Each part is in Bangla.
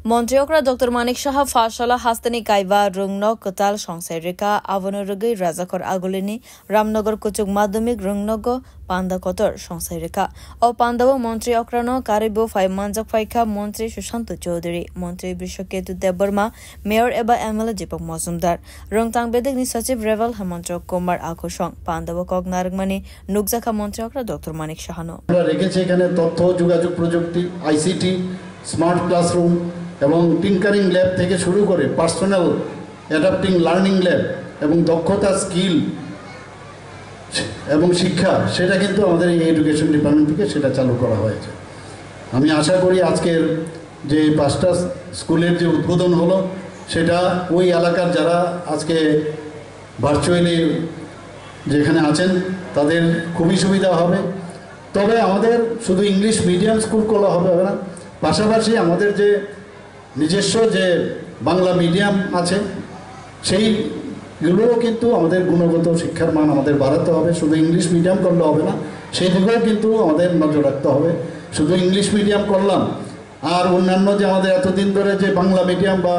Montreokra Dr. Manik Shaha Fashala Hastani Kaiva Rungno Kotal Shongsairika Avonorugi Razakor Agulini Ramnagar Kuchuk Madumik Rungnogo Panda Kotor Shongsairika O Pandavo Montreokrano Karibu 5 Manjak Faika Montri Shushanto Chaudhary Montri Bishoketu Deborma Mayor Eba Emela Jipok Mosumdar Rungtang Bedegni Sachiv Revel Hamontrok Komar Akoshong Pandavo Kognargmani Nugzaka Montreokra Dr. Manik Shahano রেখেছে এখানে তথ্য যোগাযোগ প্রযুক্তি আইসিটি স্মার্ট ক্লাসরুম এবং টিঙ্কারিং ল্যাব থেকে শুরু করে পার্সোনাল অ্যাডাপ্টিং লার্নিং ল্যাব এবং দক্ষতা স্কিল এবং শিক্ষা সেটা কিন্তু আমাদের এই এডুকেশন ডিপার্টমেন্ট থেকে সেটা চালু করা হয়েছে। আমি আশা করি আজকের যে 5টা স্কুলের যে উদ্বোধন হলো সেটা ওই এলাকার যারা আজকে ভার্চুয়ালি যেখানে আছেন তাদের খুবই সুবিধা হবে। তবে আমাদের শুধু ইংলিশ মিডিয়াম স্কুল খোলা হবে না, পাশাপাশি আমাদের যে নিজস্ব যে বাংলা মিডিয়াম আছে সেইগুলোও কিন্তু আমাদের গুণগত শিক্ষার মান আমাদের বাড়াতে হবে। শুধু ইংলিশ মিডিয়াম করলে হবে না, সেই দিকেও কিন্তু আমাদের নজর রাখতে হবে। শুধু ইংলিশ মিডিয়াম করলাম আর অন্যান্য যে আমাদের এতদিন ধরে যে বাংলা মিডিয়াম বা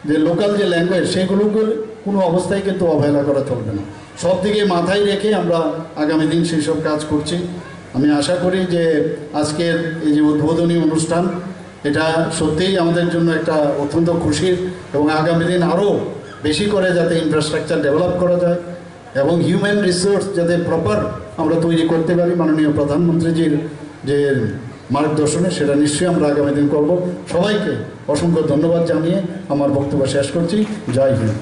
যে লোকাল যে ল্যাঙ্গুয়েজ সেগুলোকে কোনো অবস্থায় কিন্তু অবহেলা করা চলবে না। সব দিকে মাথায় রেখে আমরা আগামী দিন সেই সব কাজ করছি। আমি আশা করি যে আজকের এই যে উদ্বোধনী অনুষ্ঠান এটা সত্যিই আমাদের জন্য একটা অত্যন্ত খুশির এবং আগামী দিন আরও বেশি করে যাতে ইনফ্রাস্ট্রাকচার ডেভেলপ করা যায় এবং হিউম্যান রিসোর্স যাতে প্রপার আমরা তৈরি করতে পারি মাননীয় প্রধানমন্ত্রীজির যে মার্গদর্শনে সেটা নিশ্চয়ই আমরা আগামী দিন করব। সবাইকে অসংখ্য ধন্যবাদ জানিয়ে আমার বক্তব্য শেষ করছি। জয় Hind.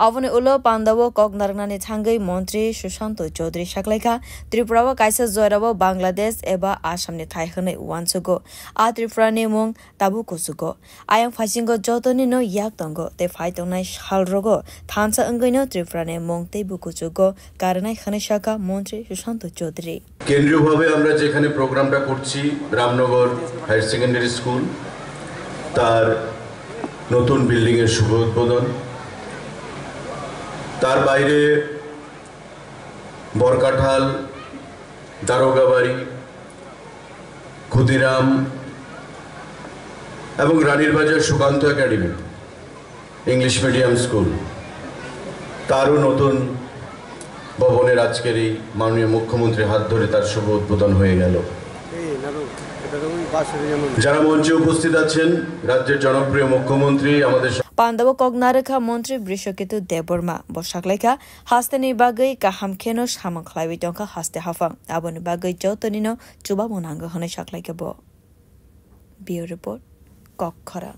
Avone ulo Pandavo Kognarnani Tangai Montri Shushanto Chaudhary Shaklaika Tripura Kaisa Zoirabo Bangladesh Eba Ashamni Thaihane Wansugo A Tripurani Mung Tabu Kusugo Ayang Fashingo Jotoni no Yaktongo Te Faitonai Shalrogo Tansa Angino Tripurani Mung Tebu Kusugo Karanai Khanishaka Montri Shushanto Chaudhary কেন্দ্রীয়ভাবে আমরা যেখানে প্রোগ্রামটা করছি রামনগর হায়ার সেকেন্ডারি স্কুল তার নতুন বিল্ডিং এর শুভ উদ্বোধন, তার বাইরে বরকাঠাল, দারোগাবাড়ি, ক্ষুদিরাম এবং রানীর বাজার Sukanta academy English medium school তারও নতুন ভবনের আজকের এই মাননীয় মুখ্যমন্ত্রীর হাত ধরে তার শুভ উদ্বোধন হয়ে গেল। যারা মঞ্চে উপস্থিত আছেন রাজ্যের জনপ্রিয় মুখ্যমন্ত্রী আমাদের Pandavo Kognarika Montri Bishoketu Deborma Boshaklaika Hastani Bagai Kaham Kenos Hamanklai Donka Haste Hafang Abon Bagai Jotonino Chuba Monanga Hane Shaklaika Bo Bio Report Kokkara